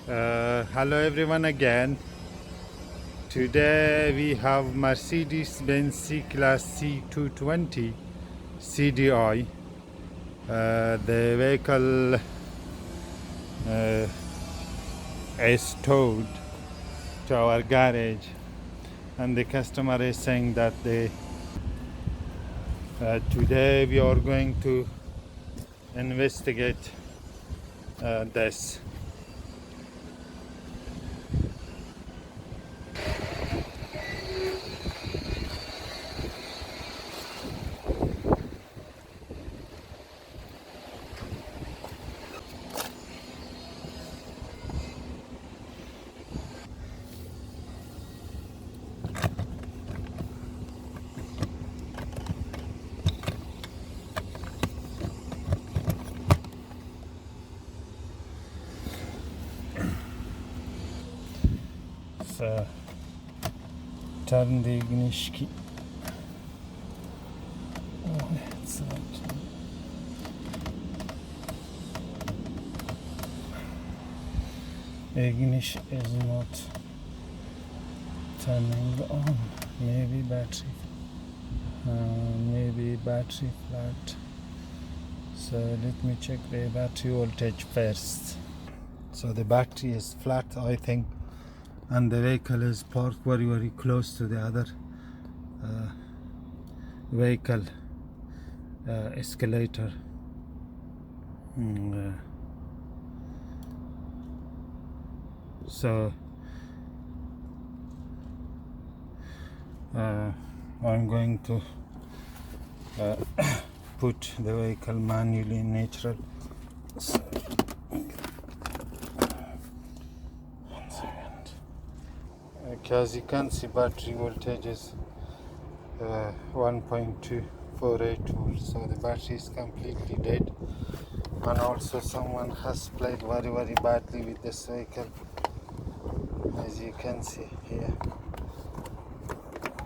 Hello everyone again. Today we have Mercedes-Benz C-Class C220 CDI. The vehicle is towed to our garage, and the customer is saying that today we are going to investigate this. So, turn the ignition key. Oh, it's not. Ignition is not turning on. Maybe battery flat. So let me check the battery voltage first. So the battery is flat, I think, and the vehicle is parked very close to the other vehicle escalator. So I'm going to put the vehicle manually in neutral. So, one second. Okay, as you can see, battery voltage is 1.2484, so the battery is completely dead. And also someone has played very badly with this vehicle, as you can see here.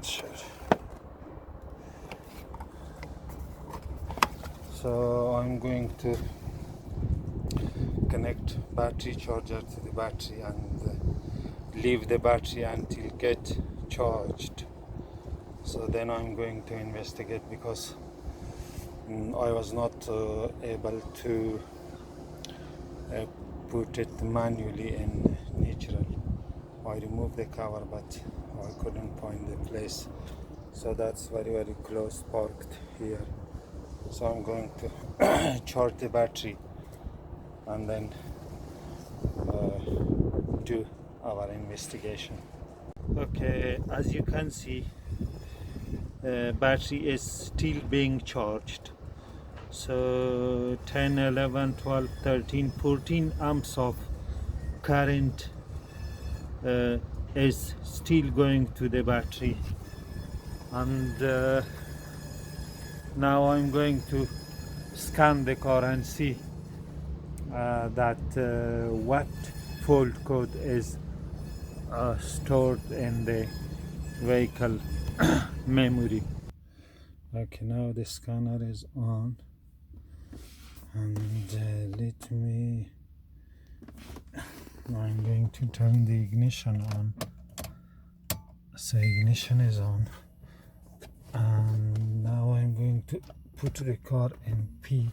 Sure. So I'm going to connect battery charger to the battery and leave the battery until get charged. So then I'm going to investigate, because I was not able to put it manually in neutral. I removed the cover, but I couldn't find the place. So that's very close parked here. So I'm going to charge the battery and then do our investigation. Okay, as you can see, battery is still being charged. So 10, 11, 12, 13, 14 amps of current is still going to the battery, and now I'm going to scan the car and see that what fault code is stored in the vehicle memory. Okay, now the scanner is on, and I'm going to turn the ignition on. So ignition is on, and now I'm going to put the car in P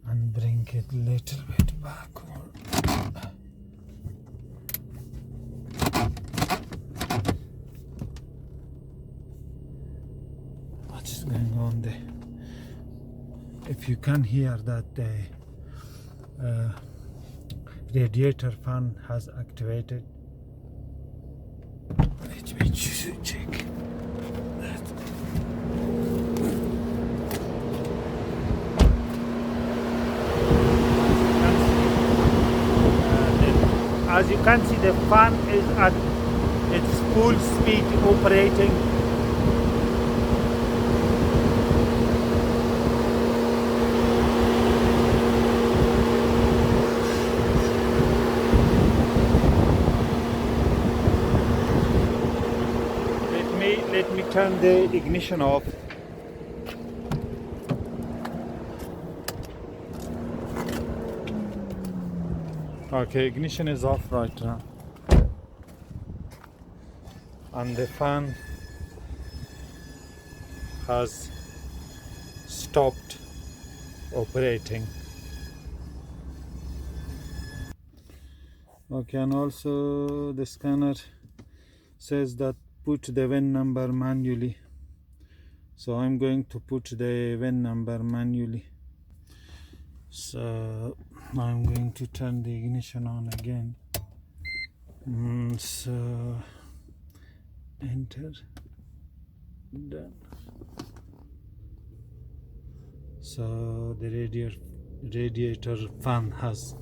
and bring it a little bit backward. What is going on there? If you can hear that the radiator fan has activated. Let me check that. As you can see, the fan is at its full speed operating. Let me turn the ignition off. Okay, ignition is off right now, and the fan has stopped operating. Okay, and also the scanner says that put the VIN number manually, so I'm going to put the VIN number manually. So I'm going to turn the ignition on again. So enter, done. So the radiator fan has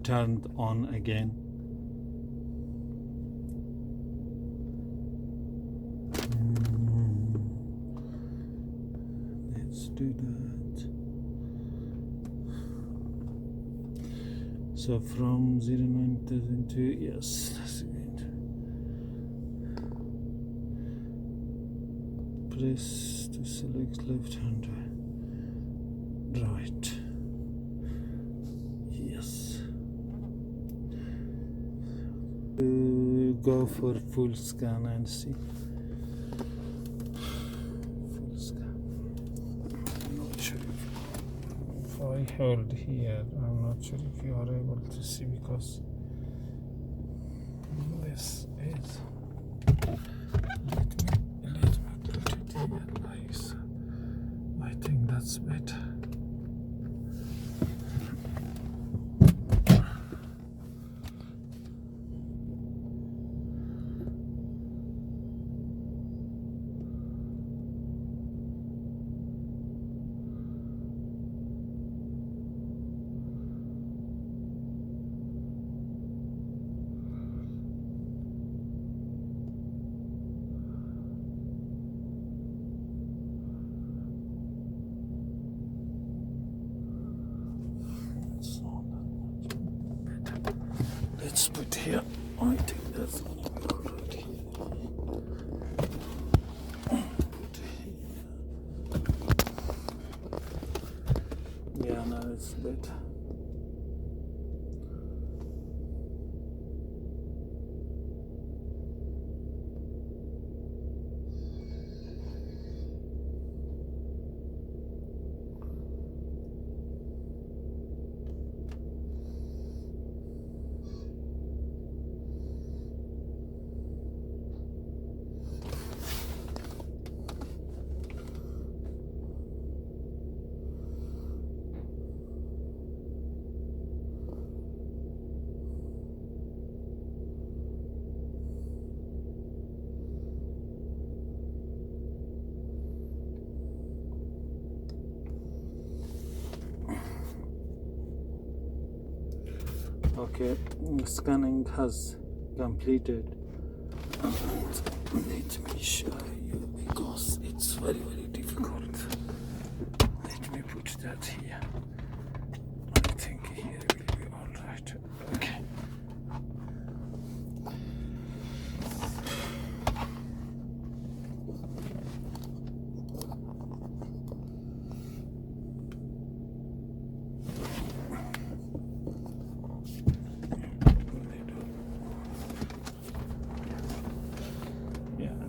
turned on again. Let's do that. So from 09,002, yes, that's good. Press to select left hand, right. Yes. Go for full scan and see. Full scan. I'm not sure if I hold here, I'm not sure if you are able to see, because this is, let me put it here like so. I think that's better. Let's put here. I think that's gonna be already. Put here. Yeah, now it's better. Okay, scanning has completed. Let me show you, because it's very difficult. Let me put that here. I think here will be all right. Okay.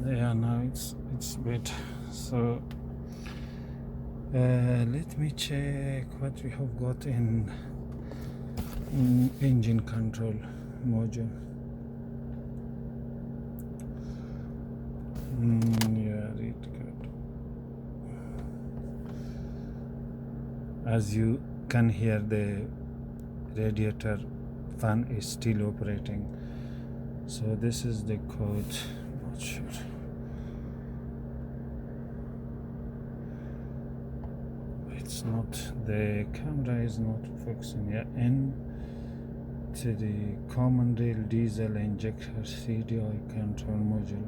Yeah, now it's better. So let me check what we have got in engine control module. Yeah, it good. As you can hear, the radiator fan is still operating. So this is the code. Not sure. It's not, the camera is not focusing. Yeah, N to the common rail diesel injector CDI control module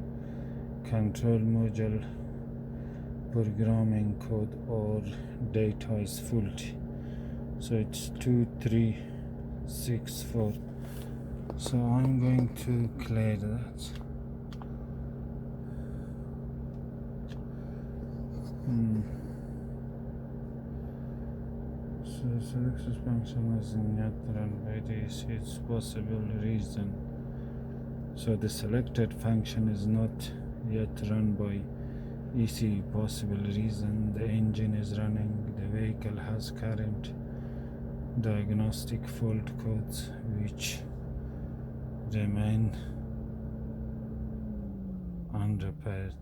programming code or data is faulty. So it's 2364. So I'm going to clear that. So select suspension is not run by this, it's possible reason. So the selected function is not yet run by EC. Possible reason: the engine is running, the vehicle has current, diagnostic fault codes which remain unrepaired.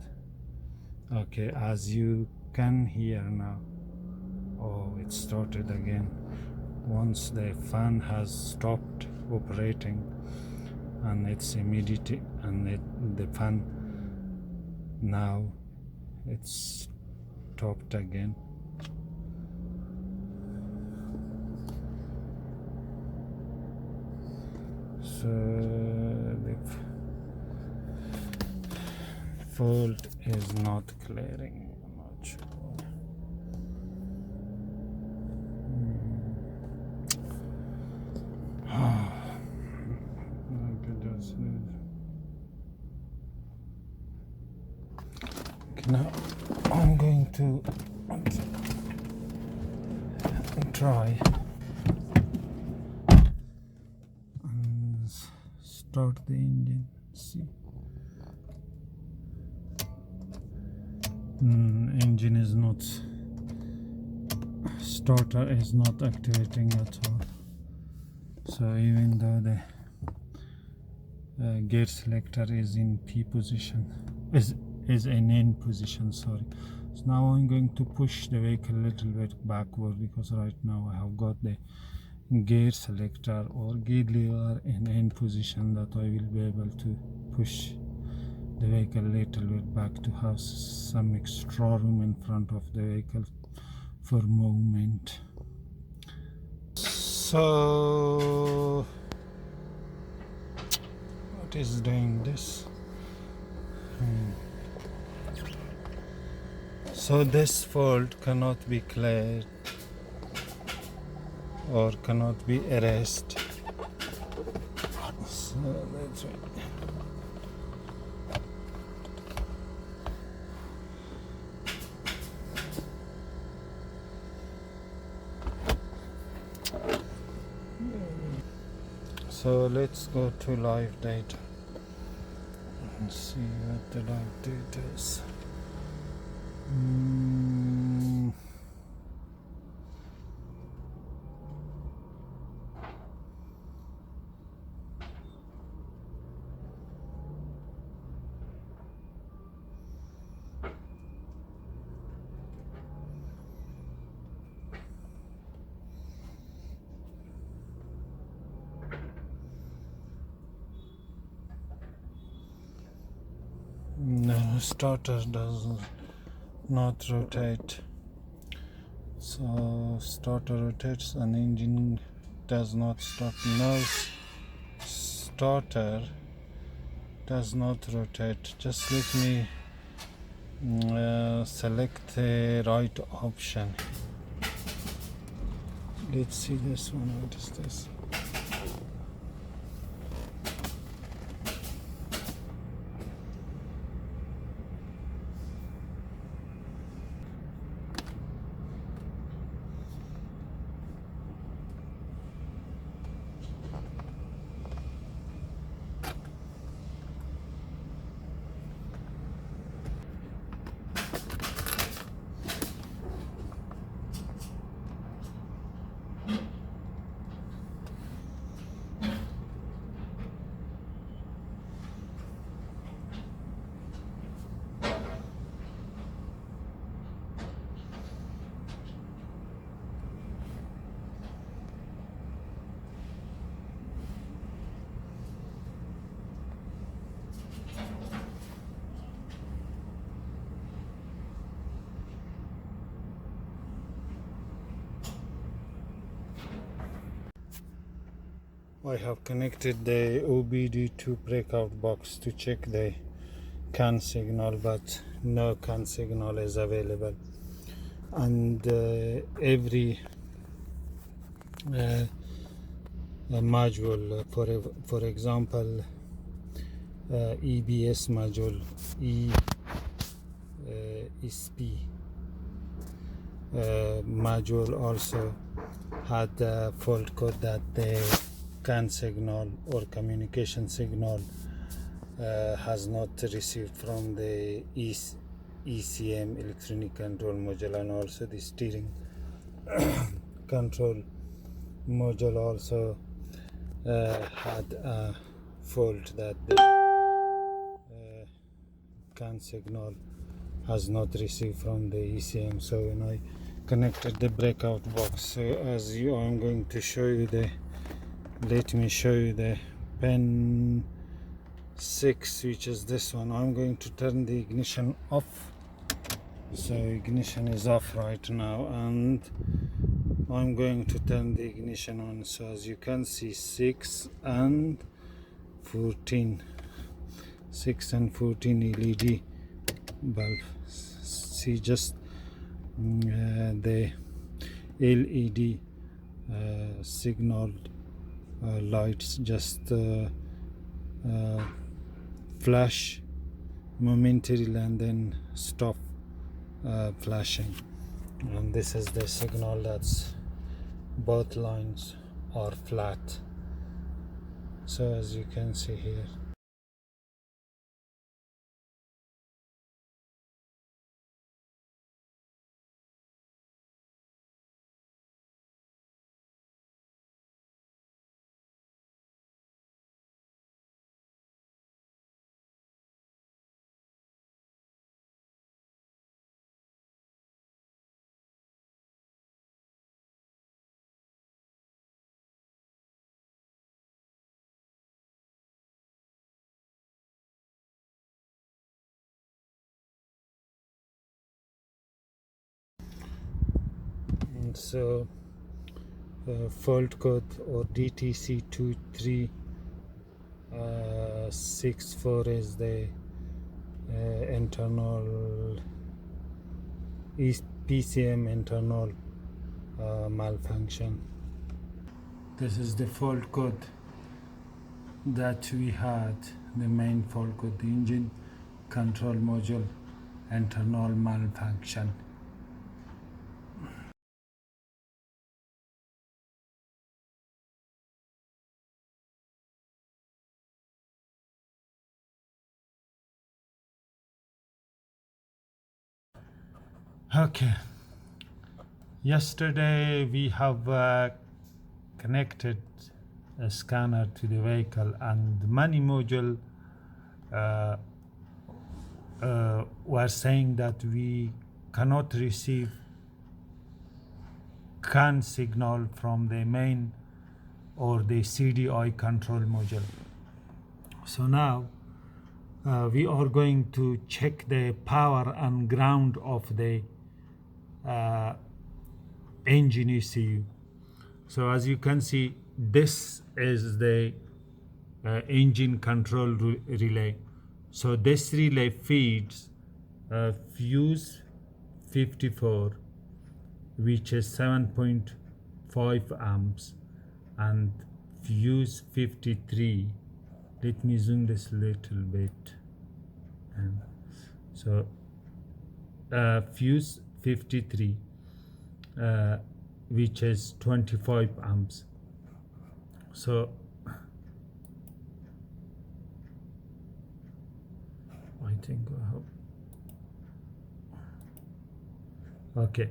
Okay, as you can hear now, oh, it started again. Once the fan has stopped operating, and it's immediate, and the fan now it's stopped again. So the fault is not clearing. I'm not sure. Now I'm going to try and start the engine. See, engine is not, starter is not activating at all. So even though the gear selector is in P position, is in N position, sorry. So now I'm going to push the vehicle a little bit backward, because right now I have got the gear selector or gear lever in N position, that I will be able to push the vehicle a little bit back to have some extra room in front of the vehicle for movement. So what is doing this? So this fault cannot be cleared or cannot be erased. So that's right. So let's go to live data and see what the live data is. No, starter does not rotate. So starter rotates and engine does not start. No, starter does not rotate. Just let me select the right option. Let's see this one. What is this? I have connected the OBD2 breakout box to check the CAN signal, but no CAN signal is available. And every module, for example, EBS module, ESP, module also had a fault code that the CAN signal or communication signal has not received from the ECM electronic control module, and also the steering control module also had a fault that the CAN signal has not received from the ECM. So when I connected the breakout box, so as I'm going to show you let me show you the pen 6, which is this one. I'm going to turn the ignition off. So ignition is off right now, and I'm going to turn the ignition on. So as you can see, 6 and 14 LED bulb. See just the LED signal lights just flash momentarily and then stop flashing, and this is the signal that's both lines are flat. So as you can see here, and so fault code or DTC 2364 is the internal PCM internal malfunction. This is the fault code that we had, the main fault code, the engine control module internal malfunction. Okay, yesterday we have connected a scanner to the vehicle, and many module were saying that we cannot receive CAN signal from the main or the CDI control module. So now we are going to check the power and ground of the engine ECU. So as you can see, this is the engine control relay. So this relay feeds fuse 54, which is 7.5 amps, and fuse 53. Let me zoom this a little bit. And so fuse 53, which is 25 amps. So I think I hope. Okay,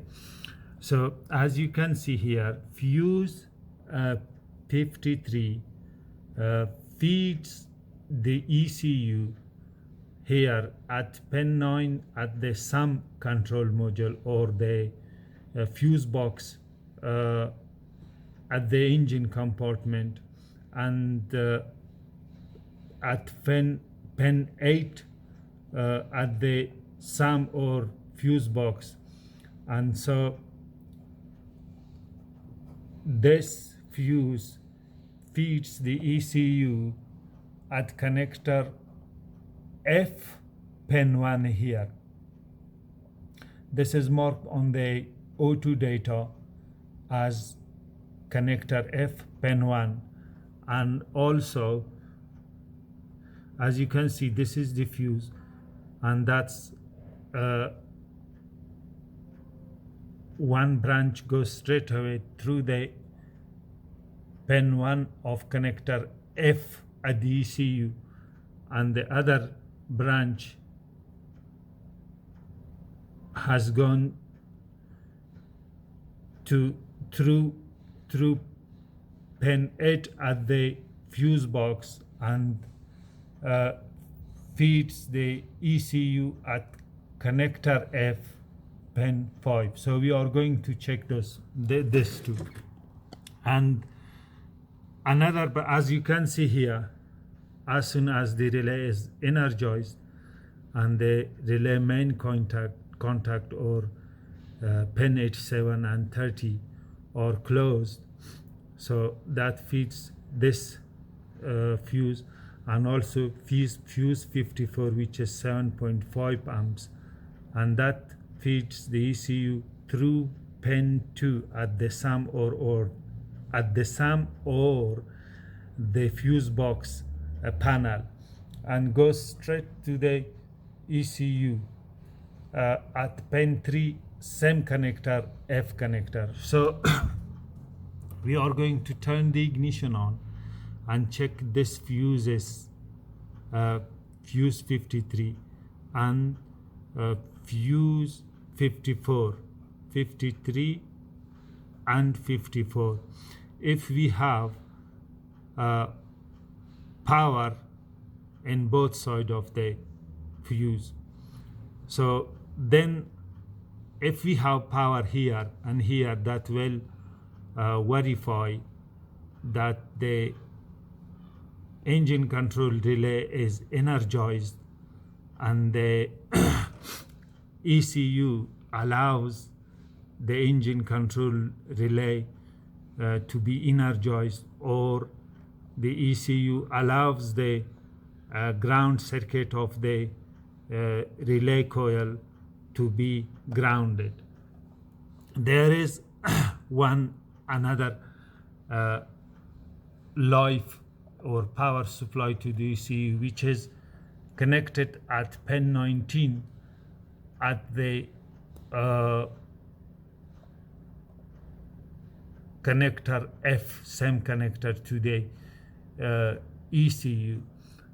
so as you can see here, fuse 53 feeds the ECU here at pin 9 at the sum control module, or the fuse box at the engine compartment, and at pin 8 at the sum or fuse box. And so this fuse feeds the ECU at connector F pin 1 here. This is marked on the O2 data as connector F pin 1, and also as you can see, this is the fuse, and that's one branch goes straight away through the pin 1 of connector F at the ECU, and the other branch has gone through pin 8 at the fuse box and feeds the ECU at connector F pin 5. So we are going to check this too. And another, as you can see here, as soon as the relay is energized and the relay main contact or pin 87 and 30 are closed, so that feeds this fuse, and also fuse 54, which is 7.5 amps, and that feeds the ECU through pin 2 at the SAM or the fuse box panel, and goes straight to the ECU at pin 3, same connector, F connector. So we are going to turn the ignition on and check this fuses, fuse 53 and fuse 54, 53 and 54. If we have power in both sides of the fuse, so then if we have power here and here, that will verify that the engine control relay is energized and the ECU allows the engine control relay to be energized, or the ECU allows the ground circuit of the relay coil to be grounded. There is another live or power supply to the ECU, which is connected at pin 19 at the connector F, same connector to the ECU,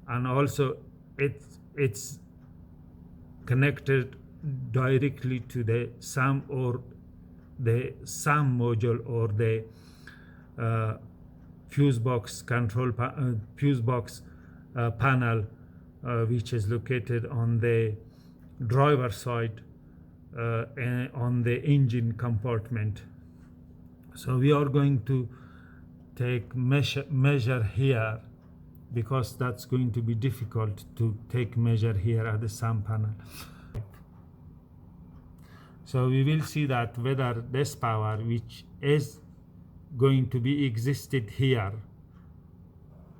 and also it's connected directly to the SAM or the SAM module or the fuse box control fuse box panel, which is located on the driver side and on the engine compartment. So we are going to take measure here, because that's going to be difficult to take measure here at the SAM panel. So we will see that whether this power, which is going to be existed here,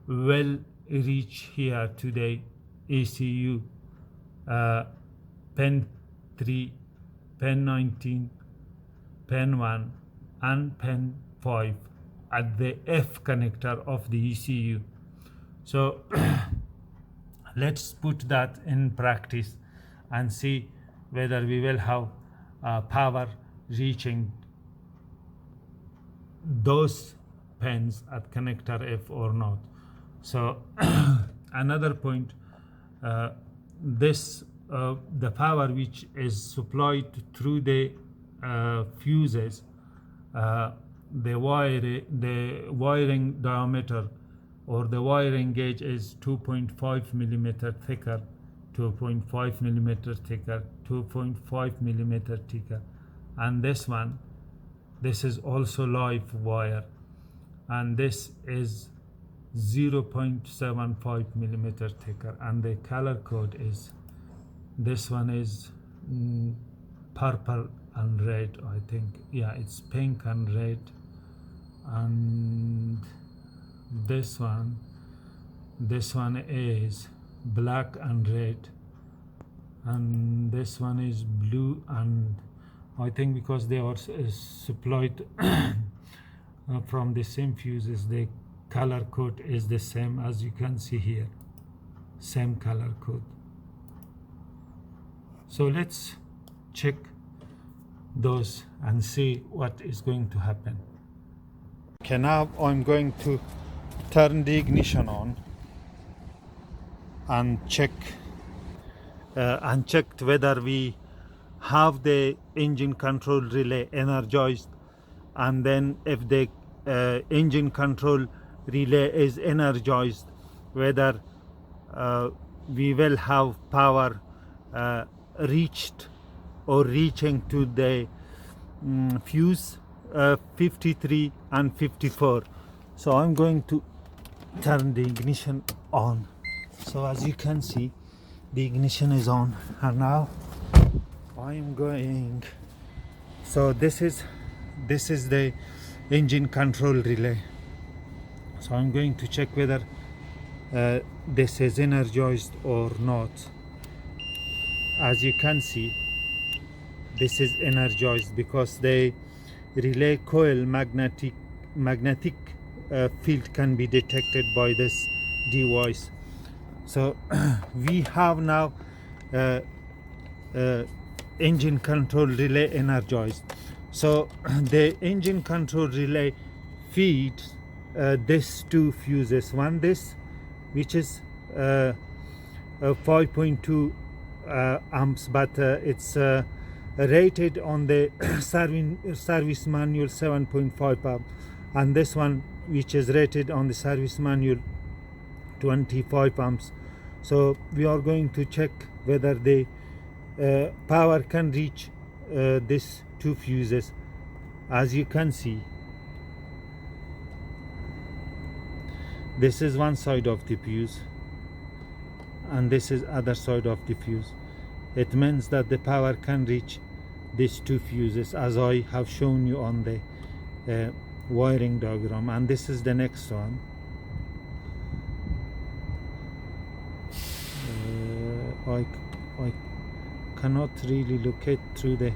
will reach here to the ECU pin 3, pin 19, pin 1 and pin 5 at the F connector of the ECU. So let's put that in practice and see whether we will have power reaching those pins at connector F or not. So another point, the power which is supplied through the fuses, the wiring diameter or the wiring gauge is 2.5 millimeter thicker, 2.5 millimeter thicker, 2.5 millimeter thicker, and this is also live wire, and this is 0.75 millimeter thicker, and the color code is, this one is purple and red, I think. Yeah, it's pink and red, and this one is black and red, and this one is blue, and I think because they are supplied from the same fuses, the color code is the same, as you can see here, same color code. So let's check those and see what is going to happen. Okay, now I'm going to turn the ignition on and check whether we have the engine control relay energized, and then if the engine control relay is energized, whether we will have power reached or reaching to the fuse 53 and 54. So I'm going to turn the ignition on. So as you can see, the ignition is on, and now I'm going. So this is the engine control relay. So I'm going to check whether this is energized or not. As you can see, this is energized because the relay coil magnetic field can be detected by this device. So we have now engine control relay energized. So the engine control relay feeds these two fuses. One this, which is 5.2 amps, but it's rated on the service manual 7.5 amp, and this one which is rated on the service manual 25 amps. So we are going to check whether the power can reach these two fuses. As you can see, this is one side of the fuse and this is other side of the fuse. It means that the power can reach these two fuses, as I have shown you on the wiring diagram. And this is the next one. I cannot really locate through the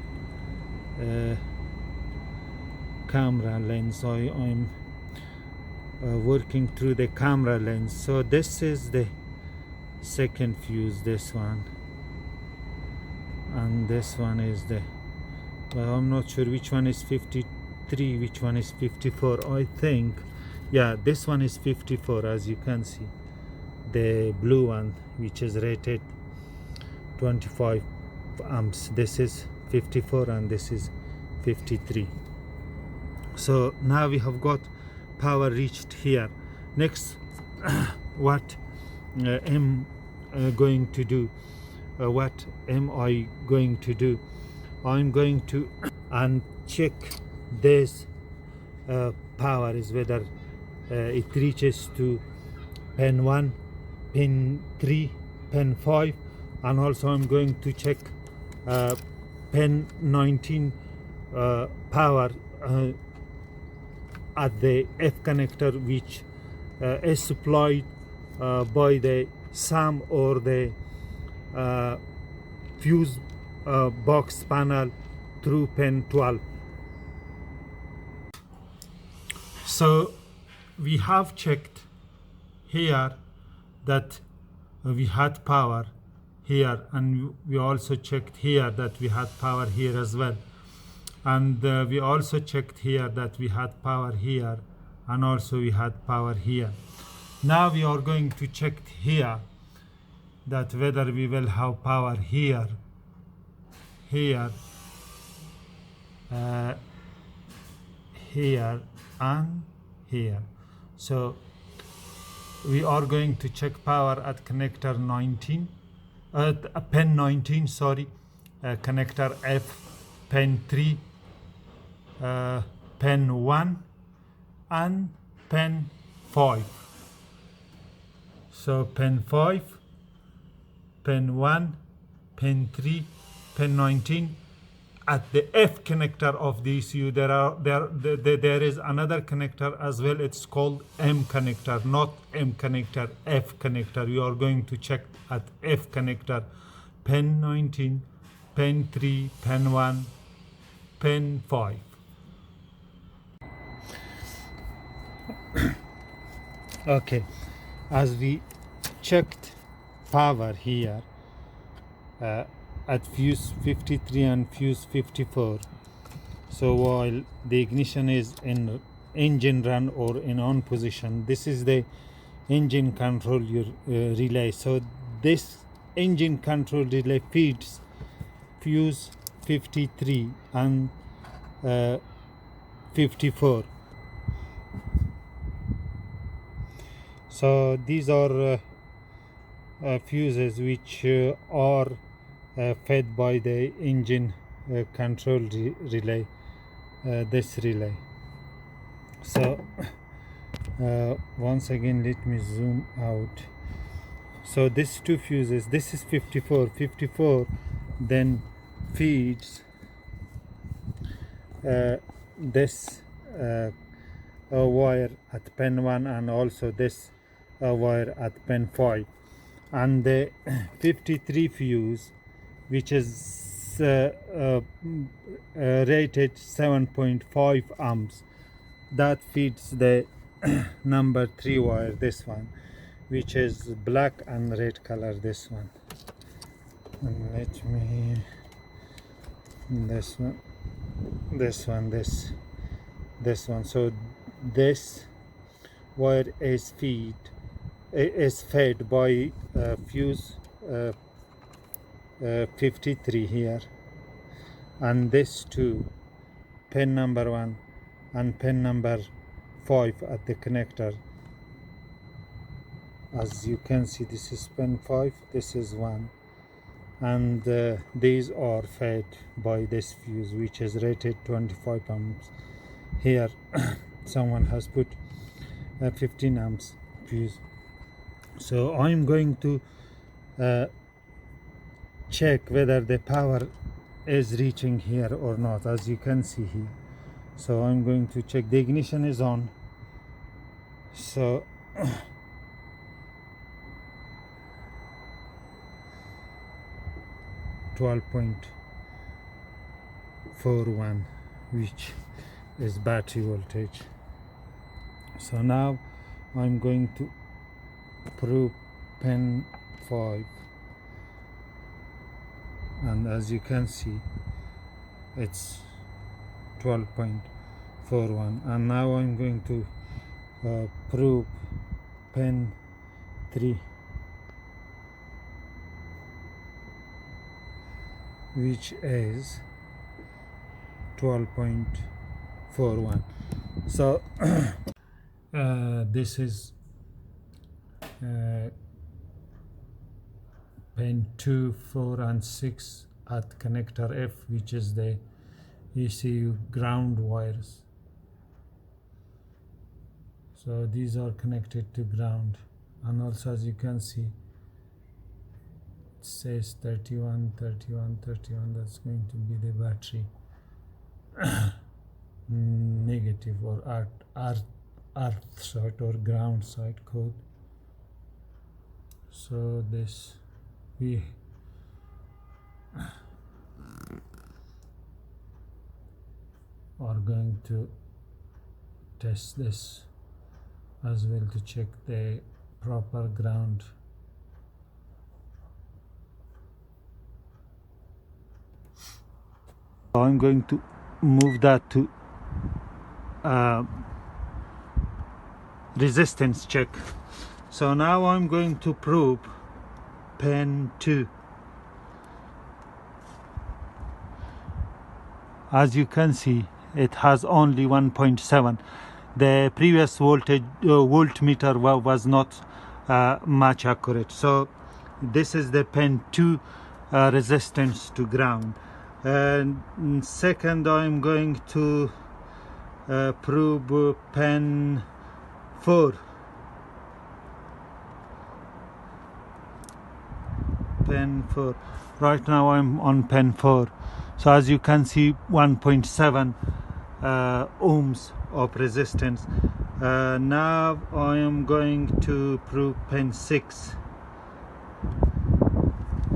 camera lens. I'm working through the camera lens. So this is the second fuse, this one, and this one is the, well, I'm not sure which one is 53, which one is 54. I think, yeah, this one is 54. As you can see, the blue one, which is rated 25 amps, this is 54 and this is 53. So now we have got power reached here. Next, what am going to do? What am I going to do? I'm going to check this power is whether it reaches to pin 1, pin 3, pin 5, and also I'm going to check pin 19 power at the F connector, which is supplied by the SAM or the fuse box panel through pin 12. So we have checked here that we had power here, and we also checked here that we had power here as well, and we also checked here that we had power here, and also we had power here. Now we are going to check here that whether we will have power here, here, here and here. So we are going to check power at connector 19, pin 19, sorry, connector F, pin 3, pin 1 and pin 5. So pin 5, pin 1, pin 3, pin 19. At the F connector of the ECU, there is another connector as well. It's called M connector, not M connector, F connector. You are going to check at F connector, pin 19, pin 3, pin 1, pin 5. Okay, as we checked power here at fuse 53 and fuse 54, So while the ignition is in engine run or in on position, this is the engine control relay. So this engine control relay feeds fuse 53 and 54. So these are fuses which are fed by the engine control relay, this relay. So once again let me zoom out. So these two fuses, this is 54 then feeds this wire at pin 1 and also this wire at pin 5, and the 53 fuse, which is rated 7.5 amps, that feeds the number 3 wire, this one, which is black and red color, this one. And let me, this one. So this wire is fed by fuse 53 here, and this two, pin number 1 and pin number 5 at the connector. As you can see, this is pin 5, this is 1, and these are fed by this fuse, which is rated 25 amps. Here someone has put 15 amps fuse. So I'm going to check whether the power is reaching here or not, as you can see here. So I'm going to check. The ignition is on, so 12.41, which is battery voltage. So now I'm going to probe pin 5, and as you can see it's 12.41, and now I'm going to probe pin 3, which is 12.41. So this is pin 2, 4 and 6 at connector F, which is the ECU ground wires. So these are connected to ground, and also as you can see it says 31. That's going to be the battery negative or earth side or ground side code. So this we are going to test this as well to check the proper ground. I'm going to move that to resistance check. So now I'm going to probe pin 2. As you can see, it has only 1.7. The previous voltmeter was not much accurate. So this is the pin 2 resistance to ground. And second, I'm going to probe pin 4. Pin 4. Right now I'm on pin 4. So as you can see, 1.7 ohms of resistance. Now I am going to probe pin 6.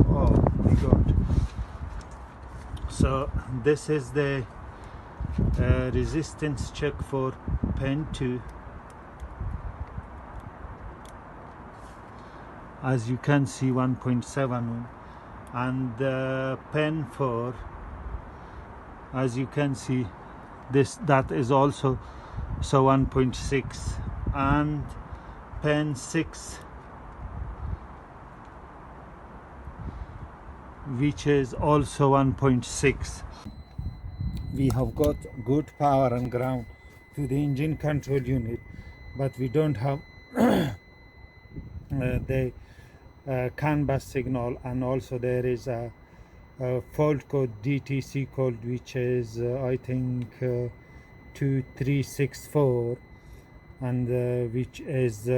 Oh my God. So this is the resistance check for pin 2. As you can see, 1.7, and pin 4, as you can see, that is also 1.6, and pen 6, which is also 1.6. We have got good power and ground to the engine control unit, but we don't have the CAN bus signal, and also there is a fault code, DTC code, which is I think 2364, and which is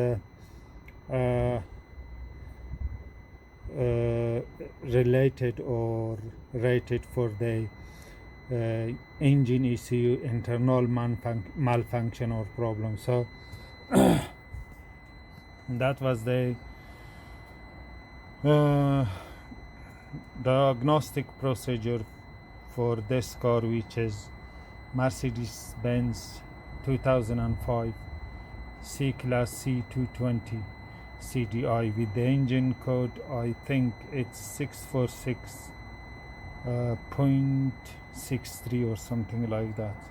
related or rated for the engine ECU, internal malfunction or problem. So that was the diagnostic procedure for this car, which is Mercedes-Benz 2005 C-Class C220 CDI with the engine code, I think it's 646.63 or something like that.